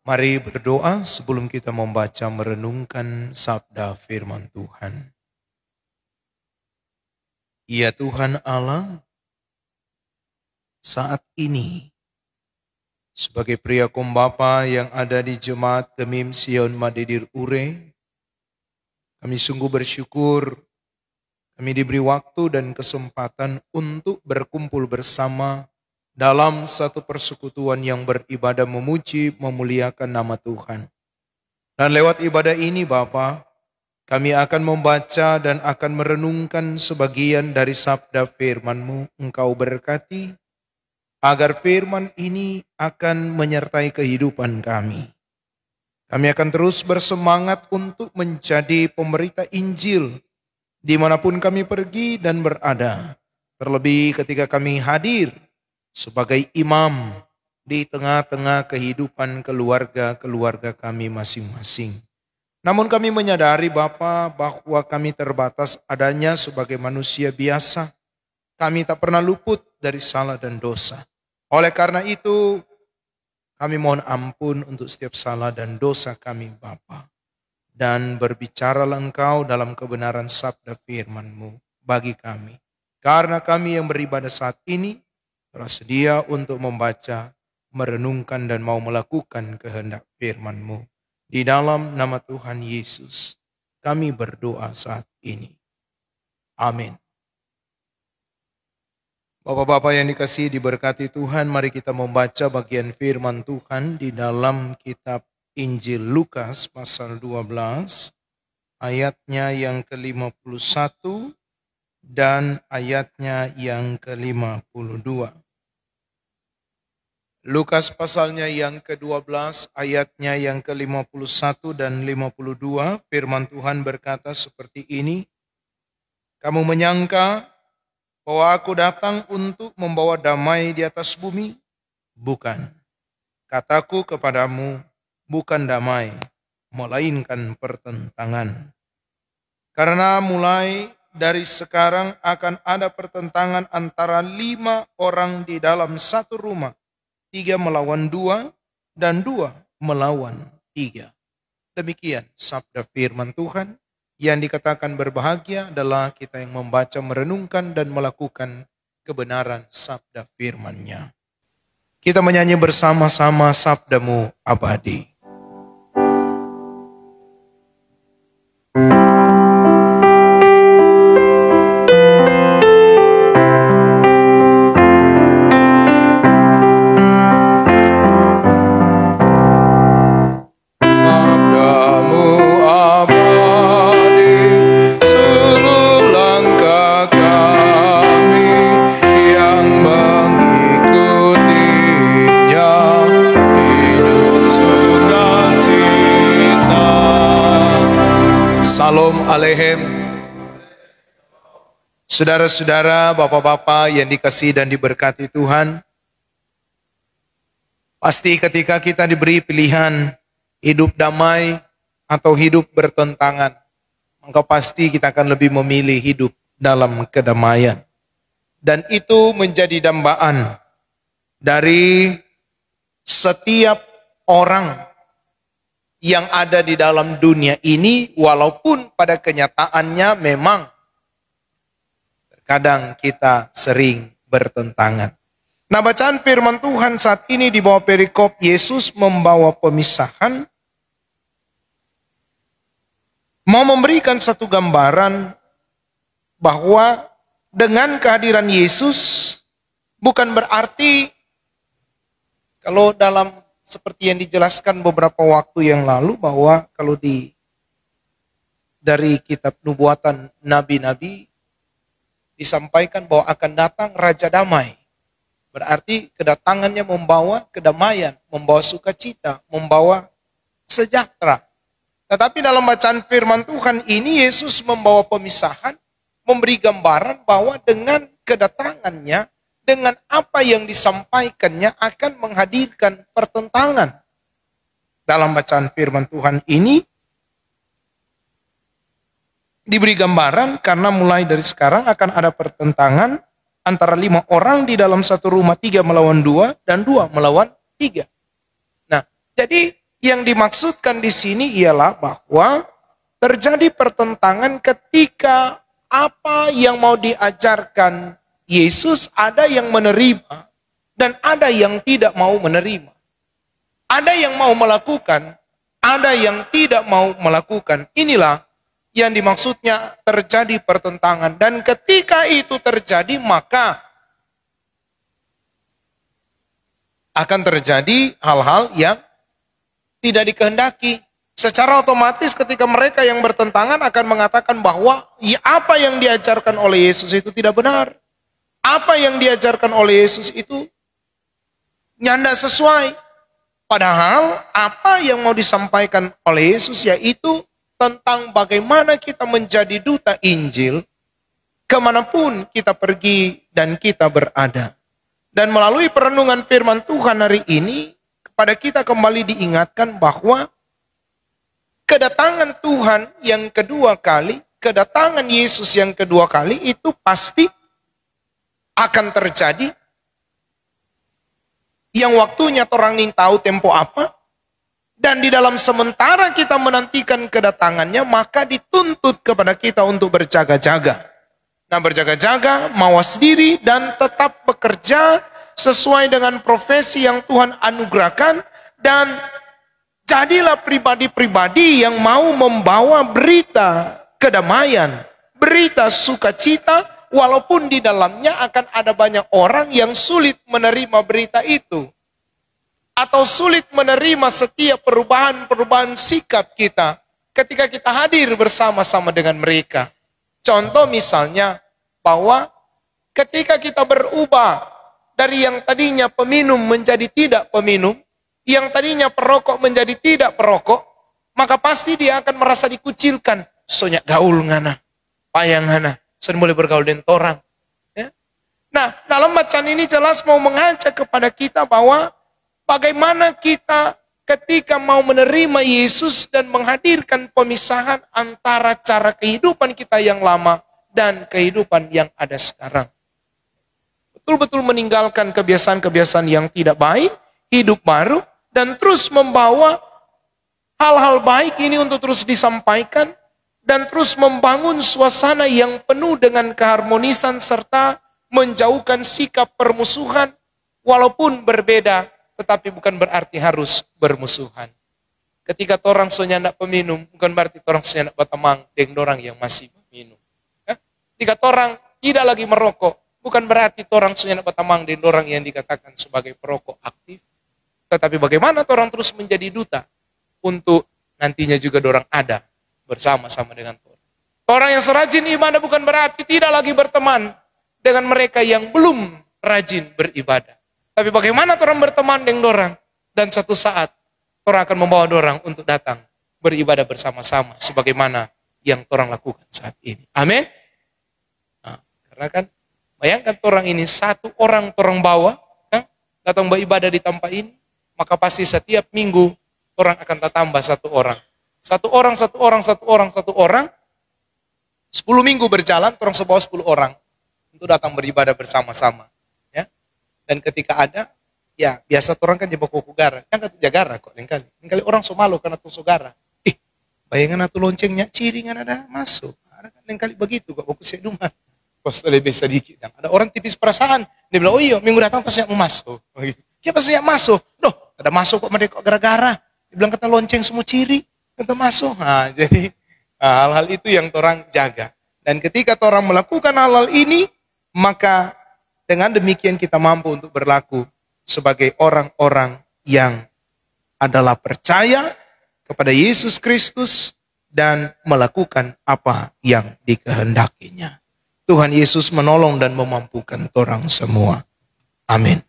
Mari berdoa sebelum kita membaca merenungkan sabda firman Tuhan. Ya Tuhan Allah, saat ini sebagai pria kombapa yang ada di Jemaat Gemim Sion Madidir Ure, kami sungguh bersyukur kami diberi waktu dan kesempatan untuk berkumpul bersama dalam satu persekutuan yang beribadah memuji, memuliakan nama Tuhan. Dan lewat ibadah ini Bapa, kami akan membaca dan akan merenungkan sebagian dari sabda firman-Mu. Engkau berkati, agar firman ini akan menyertai kehidupan kami. Kami akan terus bersemangat untuk menjadi pemberita Injil, dimanapun kami pergi dan berada. Terlebih ketika kami hadir sebagai imam di tengah-tengah kehidupan keluarga-keluarga kami masing-masing. Namun kami menyadari Bapa bahwa kami terbatas adanya sebagai manusia biasa. Kami tak pernah luput dari salah dan dosa. Oleh karena itu, kami mohon ampun untuk setiap salah dan dosa kami Bapa. Dan berbicaralah Engkau dalam kebenaran sabda firman-Mu bagi kami. Karena kami yang beribadah saat ini telah sedia untuk membaca, merenungkan dan mau melakukan kehendak firman-Mu. Di dalam nama Tuhan Yesus, kami berdoa saat ini. Amin. Bapak-bapak yang dikasihi diberkati Tuhan, mari kita membaca bagian firman Tuhan di dalam kitab Injil Lukas pasal 12, ayatnya yang ke-51 dan ayatnya yang ke-52. Lukas pasalnya yang ke-12, ayatnya yang ke-51 dan 52, firman Tuhan berkata seperti ini, "Kamu menyangka bahwa aku datang untuk membawa damai di atas bumi? Bukan. Kataku kepadamu, bukan damai, melainkan pertentangan. Karena mulai dari sekarang akan ada pertentangan antara 5 orang di dalam satu rumah. 3 melawan 2 dan 2 melawan 3. Demikian sabda firman Tuhan. Yang dikatakan berbahagia adalah kita yang membaca, merenungkan dan melakukan kebenaran sabda firman-Nya. Kita menyanyi bersama-sama sabda-Mu abadi. Shalom Aleichem. Saudara-saudara, bapak-bapak yang dikasihi dan diberkati Tuhan, pasti ketika kita diberi pilihan hidup damai atau hidup bertentangan, maka pasti kita akan lebih memilih hidup dalam kedamaian. Dan itu menjadi dambaan dari setiap orang yang ada di dalam dunia ini, walaupun pada kenyataannya memang terkadang kita sering bertentangan. Nah, bacaan firman Tuhan saat ini di bawah perikop Yesus membawa pemisahan, mau memberikan satu gambaran bahwa dengan kehadiran Yesus bukan berarti kalau dalam seperti yang dijelaskan beberapa waktu yang lalu bahwa kalau dari kitab nubuatan nabi-nabi disampaikan bahwa akan datang Raja Damai. Berarti kedatangannya membawa kedamaian, membawa sukacita, membawa sejahtera. Tetapi dalam bacaan firman Tuhan ini Yesus membawa pemisahan, memberi gambaran bahwa dengan kedatangannya, dengan apa yang disampaikannya akan menghadirkan pertentangan. Dalam bacaan firman Tuhan ini diberi gambaran karena mulai dari sekarang akan ada pertentangan antara 5 orang di dalam satu rumah, 3 melawan 2 dan 2 melawan 3. Nah, jadi Yang dimaksudkan di sini ialah bahwa terjadi pertentangan ketika apa yang mau diajarkan Yesus ada yang menerima dan ada yang tidak mau menerima. Ada yang mau melakukan, ada yang tidak mau melakukan. Inilah yang dimaksudnya terjadi pertentangan. Dan ketika itu terjadi, maka akan terjadi hal-hal yang tidak dikehendaki. Secara otomatis ketika mereka yang bertentangan akan mengatakan bahwa ya, apa yang diajarkan oleh Yesus itu tidak benar. Apa yang diajarkan oleh Yesus itu nyanda sesuai. Padahal apa yang mau disampaikan oleh Yesus yaitu tentang bagaimana kita menjadi duta Injil kemanapun kita pergi dan kita berada. Dan melalui perenungan firman Tuhan hari ini, kepada kita kembali diingatkan bahwa kedatangan Tuhan yang kedua kali, kedatangan Yesus yang kedua kali itu pasti akan terjadi. Yang waktunya orang ning tahu tempo apa. Dan di dalam sementara kita menantikan kedatangannya, maka dituntut kepada kita untuk berjaga-jaga. Nah, berjaga-jaga, mawas diri, dan tetap bekerja sesuai dengan profesi yang Tuhan anugerahkan. Dan jadilah pribadi-pribadi yang mau membawa berita kedamaian, berita sukacita, walaupun di dalamnya akan ada banyak orang yang sulit menerima berita itu. Atau sulit menerima setiap perubahan-perubahan sikap kita ketika kita hadir bersama-sama dengan mereka. Contoh misalnya bahwa ketika kita berubah dari yang tadinya peminum menjadi tidak peminum, yang tadinya perokok menjadi tidak perokok, maka pasti dia akan merasa dikucilkan. Soalnya gaul ngana, payang ngana, saya boleh bergaul dengan orang. Ya? Nah, dalam bacaan ini jelas mau mengajak kepada kita bahwa bagaimana kita ketika mau menerima Yesus dan menghadirkan pemisahan antara cara kehidupan kita yang lama dan kehidupan yang ada sekarang. Betul-betul meninggalkan kebiasaan-kebiasaan yang tidak baik, hidup baru, dan terus membawa hal-hal baik ini untuk terus disampaikan, dan terus membangun suasana yang penuh dengan keharmonisan serta menjauhkan sikap permusuhan, walaupun berbeda, tetapi bukan berarti harus bermusuhan. Ketika orang sonya nak peminum, bukan berarti orang sonya nak batamang dengan orang yang masih minum. Ketika orang tidak lagi merokok, bukan berarti orang sonya nak batamang dengan orang yang dikatakan sebagai perokok aktif. Tetapi bagaimana orang terus menjadi duta untuk nantinya juga orang ada bersama-sama dengan orang. Orang yang serajin ibadah bukan berarti tidak lagi berteman dengan mereka yang belum rajin beribadah. Tapi bagaimana orang berteman dengan orang dan satu saat orang akan membawa orang untuk datang beribadah bersama-sama sebagaimana yang orang lakukan saat ini. Amin. Nah, karena kan bayangkan orang ini satu orang bawa kan, datang beribadah di tempat ini, maka pasti setiap minggu orang akan tambah satu orang. Satu orang. 10 minggu berjalan, orang sebawa 10 orang untuk datang beribadah bersama-sama. Ya. Dan ketika ada, ya biasa orang kan jebak kugara. Kan kata jagara kok, lengkali orang somalo karena tuh sogara. Bayangan atu loncengnya, ciringan ada masuk. Ada kan lengkali begitu, kok fokus rumah. Kos lebih sedikit. Dan ada orang tipis perasaan. Dia bilang, oh iya, minggu datang pasti mau masuk. Dia pasti masuk. Loh, ada masuk kok mereka gara-gara. Dia bilang kata lonceng semua ciri. Kata masuk. Nah, jadi hal-hal itu yang orang jaga. Dan ketika orang melakukan hal-hal ini, maka dengan demikian kita mampu untuk berlaku sebagai orang-orang yang adalah percaya kepada Yesus Kristus dan melakukan apa yang dikehendakinya. Tuhan Yesus menolong dan memampukan orang semua. Amin.